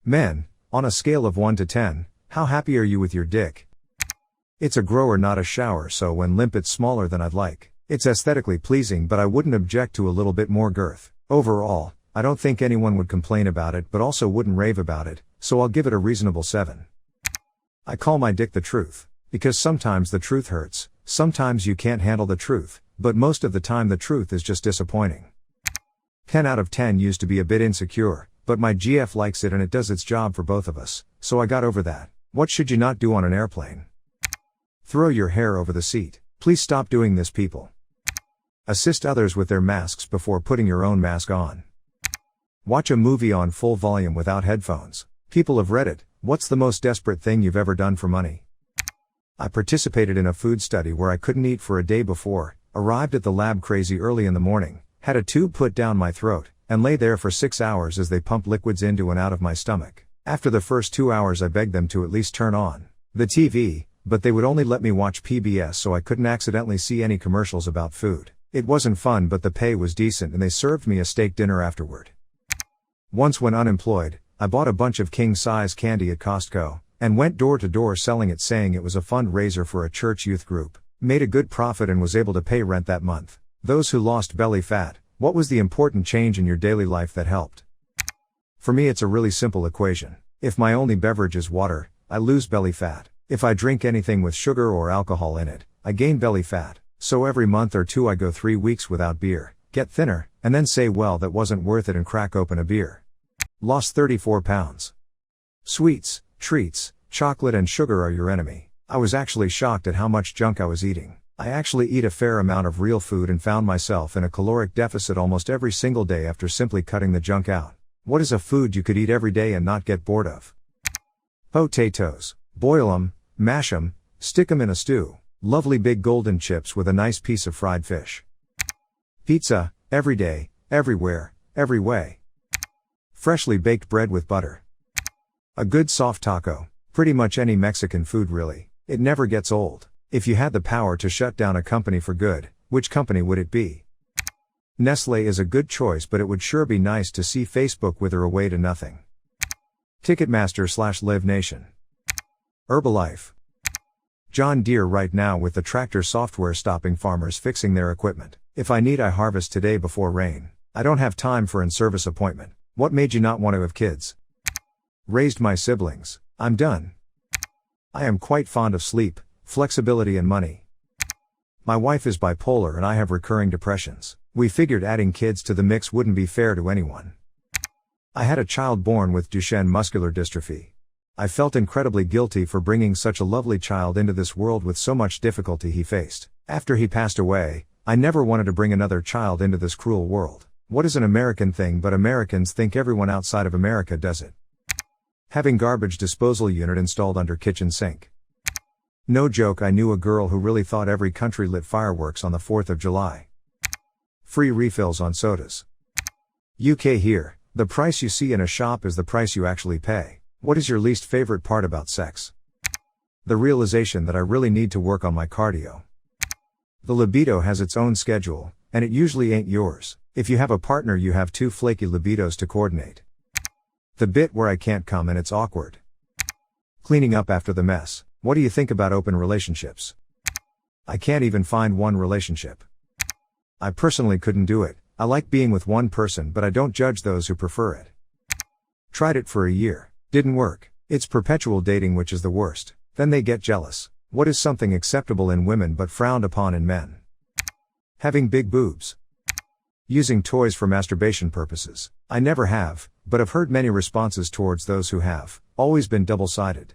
Men, on a scale of 1 to 10, how happy are you with your dick? It's a grower, not a shower, so when limp it's smaller than I'd like. It's aesthetically pleasing, but I wouldn't object to a little bit more girth. Overall, I don't think anyone would complain about it, but also wouldn't rave about it, so I'll give it a reasonable 7. I call my dick the truth. Because sometimes the truth hurts, sometimes you can't handle the truth, but most of the time the truth is just disappointing. 10 out of 10 used to be a bit insecure, but my GF likes it and it does its job for both of us, so I got over that. What should you not do on an airplane? Throw your hair over the seat. Please stop doing this, people. Assist others with their masks before putting your own mask on. Watch a movie on full volume without headphones. People have read it. What's the most desperate thing you've ever done for money? I participated in a food study where I couldn't eat for a day before, arrived at the lab crazy early in the morning, had a tube put down my throat, and lay there for 6 hours as they pumped liquids into and out of my stomach. After the first 2 hours I begged them to at least turn on the TV, but they would only let me watch PBS so I couldn't accidentally see any commercials about food. It wasn't fun, but the pay was decent and they served me a steak dinner afterward. Once when unemployed, I bought a bunch of king-size candy at Costco, and went door to door selling it, saying it was a fundraiser for a church youth group. Made a good profit and was able to pay rent that month. Those who lost belly fat, what was the important change in your daily life that helped? For me it's a really simple equation. If my only beverage is water, I lose belly fat. If I drink anything with sugar or alcohol in it, I gain belly fat. So every month or two I go 3 weeks without beer, get thinner, and then say, well, that wasn't worth it, and crack open a beer. Lost 34 pounds. Sweets, treats, chocolate and sugar are your enemy. I was actually shocked at how much junk I was eating. I actually eat a fair amount of real food and found myself in a caloric deficit almost every single day after simply cutting the junk out. What is a food you could eat every day and not get bored of? Potatoes. Boil 'em, mash 'em, stick 'em in a stew. Lovely big golden chips with a nice piece of fried fish. Pizza, every day, everywhere, every way. Freshly baked bread with butter. A good soft taco. Pretty much any Mexican food really. It never gets old. If you had the power to shut down a company for good, which company would it be? Nestle is a good choice, but it would sure be nice to see Facebook wither away to nothing. Ticketmaster/Live Nation. Herbalife. John Deere right now with the tractor software stopping farmers fixing their equipment. If I need, I harvest today before rain. I don't have time for in-service appointment. What made you not want to have kids? Raised my siblings. I'm done. I am quite fond of sleep, flexibility and money. My wife is bipolar and I have recurring depressions. We figured adding kids to the mix wouldn't be fair to anyone. I had a child born with Duchenne muscular dystrophy. I felt incredibly guilty for bringing such a lovely child into this world with so much difficulty he faced. After he passed away, I never wanted to bring another child into this cruel world. What is an American thing, but Americans think everyone outside of America does it? Having garbage disposal unit installed under kitchen sink. No joke, I knew a girl who really thought every country lit fireworks on the 4th of July. Free refills on sodas. UK here, the price you see in a shop is the price you actually pay. What is your least favorite part about sex? The realization that I really need to work on my cardio. The libido has its own schedule, and it usually ain't yours. If you have a partner, you have 2 flaky libidos to coordinate. The bit where I can't come and it's awkward. Cleaning up after the mess. What do you think about open relationships? I can't even find one relationship. I personally couldn't do it. I like being with one person, but I don't judge those who prefer it. Tried it for a year. Didn't work. It's perpetual dating, which is the worst. Then they get jealous. What is something acceptable in women but frowned upon in men? Having big boobs. Using toys for masturbation purposes. I never have, but I've heard many responses towards those who have. Always been double-sided.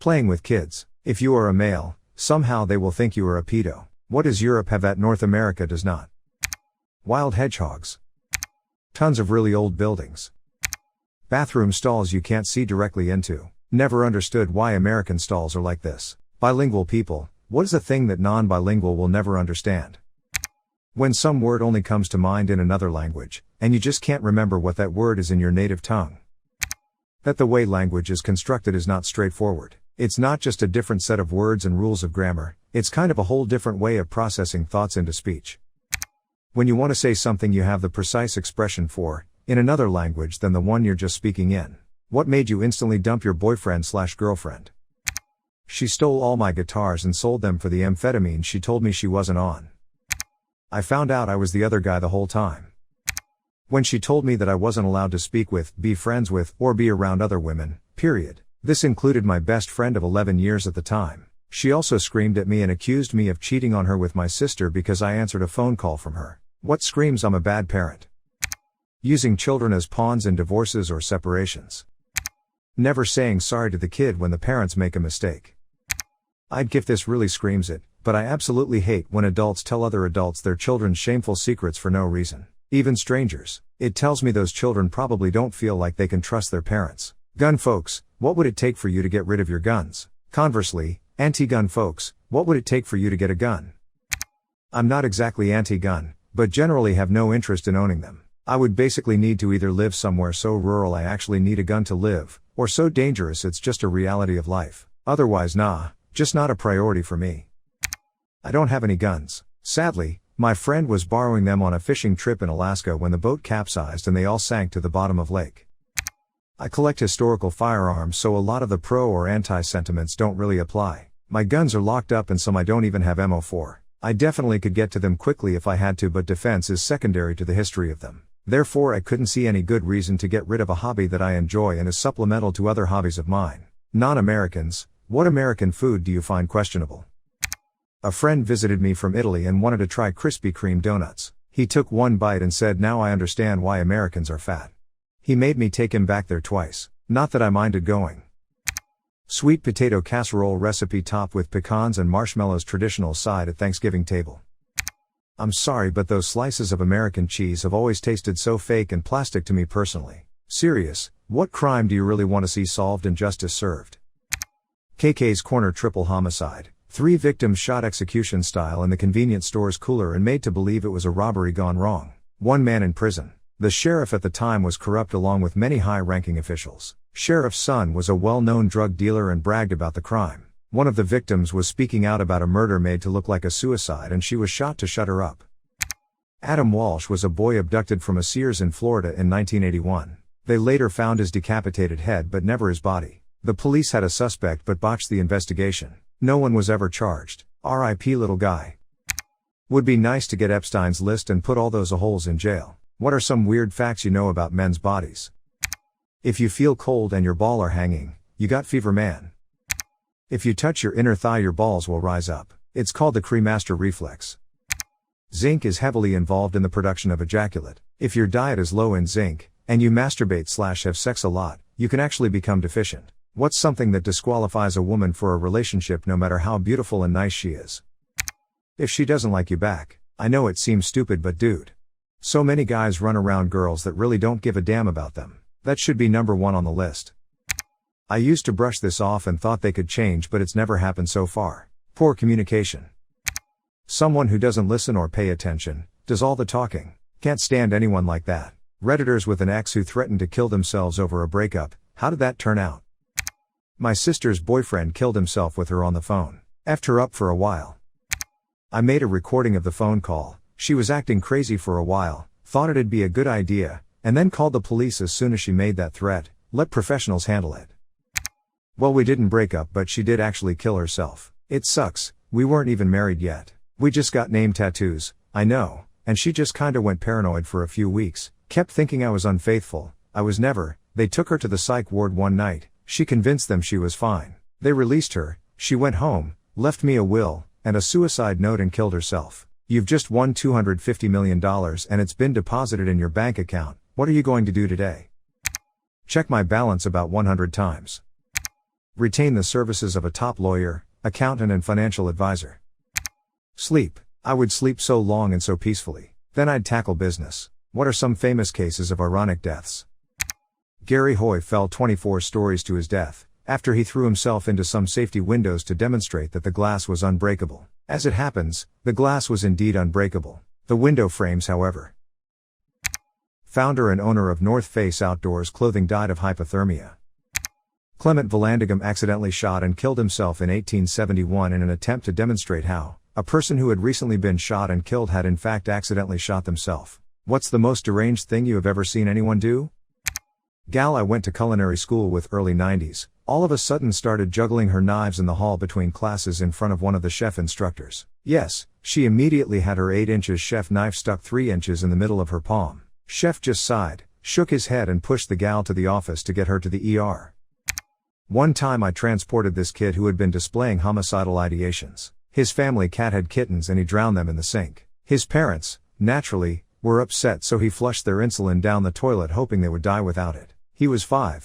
Playing with kids. If you are a male, somehow they will think you are a pedo. What does Europe have that North America does not? Wild hedgehogs. Tons of really old buildings. Bathroom stalls you can't see directly into. Never understood why American stalls are like this. Bilingual people. What is a thing that non-bilingual will never understand? When some word only comes to mind in another language, and you just can't remember what that word is in your native tongue. That the way language is constructed is not straightforward. It's not just a different set of words and rules of grammar, it's kind of a whole different way of processing thoughts into speech. When you want to say something you have the precise expression for, in another language than the one you're just speaking in. What made you instantly dump your boyfriend/girlfriend? She stole all my guitars and sold them for the amphetamine she told me she wasn't on. I found out I was the other guy the whole time. When she told me that I wasn't allowed to speak with, be friends with, or be around other women, period. This included my best friend of 11 years at the time. She also screamed at me and accused me of cheating on her with my sister because I answered a phone call from her. What screams I'm a bad parent? Using children as pawns in divorces or separations. Never saying sorry to the kid when the parents make a mistake. I'd give this really screams it, but I absolutely hate when adults tell other adults their children's shameful secrets for no reason. Even strangers. It tells me those children probably don't feel like they can trust their parents. Gun folks, what would it take for you to get rid of your guns? Conversely, anti-gun folks, what would it take for you to get a gun? I'm not exactly anti-gun, but generally have no interest in owning them. I would basically need to either live somewhere so rural I actually need a gun to live, or so dangerous it's just a reality of life. Otherwise just not a priority for me. I don't have any guns. Sadly, my friend was borrowing them on a fishing trip in Alaska when the boat capsized and they all sank to the bottom of lake. I collect historical firearms, so a lot of the pro or anti sentiments don't really apply. My guns are locked up and some I don't even have ammo for. I definitely could get to them quickly if I had to, but defense is secondary to the history of them. Therefore I couldn't see any good reason to get rid of a hobby that I enjoy and is supplemental to other hobbies of mine. Non-Americans, what American food do you find questionable? A friend visited me from Italy and wanted to try Krispy Kreme donuts. He took one bite and said, "Now I understand why Americans are fat." He made me take him back there twice. Not that I minded going. Sweet potato casserole recipe topped with pecans and marshmallows, traditional side at Thanksgiving table. I'm sorry, but those slices of American cheese have always tasted so fake and plastic to me personally. Serious, what crime do you really want to see solved and justice served? KK's Corner triple homicide. 3 victims shot execution style in the convenience store's cooler and made to believe it was a robbery gone wrong. 1 man in prison. The sheriff at the time was corrupt along with many high-ranking officials. Sheriff's son was a well-known drug dealer and bragged about the crime. One of the victims was speaking out about a murder made to look like a suicide and she was shot to shut her up. Adam Walsh was a boy abducted from a Sears in Florida in 1981. They later found his decapitated head but never his body. The police had a suspect but botched the investigation. No one was ever charged. R.I.P. little guy. Would be nice to get Epstein's list and put all those a-holes in jail. What are some weird facts you know about men's bodies? If you feel cold and your ball are hanging, you got fever, man. If you touch your inner thigh your balls will rise up. It's called the cremaster reflex. Zinc is heavily involved in the production of ejaculate. If your diet is low in zinc, and you masturbate/have sex a lot, you can actually become deficient. What's something that disqualifies a woman for a relationship no matter how beautiful and nice she is? If she doesn't like you back. I know it seems stupid, but dude. So many guys run around girls that really don't give a damn about them. That should be number 1 on the list. I used to brush this off and thought they could change, but it's never happened so far. Poor communication. Someone who doesn't listen or pay attention, does all the talking. Can't stand anyone like that. Redditors with an ex who threatened to kill themselves over a breakup. How did that turn out? My sister's boyfriend killed himself with her on the phone. Effed her up for a while. I made a recording of the phone call. She was acting crazy for a while, thought it'd be a good idea, and then called the police as soon as she made that threat. Let professionals handle it. Well, we didn't break up, but she did actually kill herself. It sucks, we weren't even married yet. We just got name tattoos, I know, and she just kinda went paranoid for a few weeks, kept thinking I was unfaithful. I was never. They took her to the psych ward one night, she convinced them she was fine. They released her, she went home, left me a will, and a suicide note and killed herself. You've just won $250 million and it's been deposited in your bank account. What are you going to do today? Check my balance about 100 times. Retain the services of a top lawyer, accountant and financial advisor. Sleep. I would sleep so long and so peacefully. Then I'd tackle business. What are some famous cases of ironic deaths? Gary Hoy fell 24 stories to his death, after he threw himself into some safety windows to demonstrate that the glass was unbreakable. As it happens, the glass was indeed unbreakable. The window frames, however. Founder and owner of North Face Outdoors Clothing died of hypothermia. Clement Vallandigham accidentally shot and killed himself in 1871 in an attempt to demonstrate how a person who had recently been shot and killed had in fact accidentally shot themselves. What's the most deranged thing you have ever seen anyone do? Gal I went to culinary school with early 90s, all of a sudden started juggling her knives in the hall between classes in front of one of the chef instructors. Yes, she immediately had her 8 inches chef knife stuck 3 inches in the middle of her palm. Chef just sighed, shook his head and pushed the gal to the office to get her to the ER. One time I transported this kid who had been displaying homicidal ideations. His family cat had kittens and he drowned them in the sink. His parents, naturally, were upset, so he flushed their insulin down the toilet hoping they would die without it. He was 5.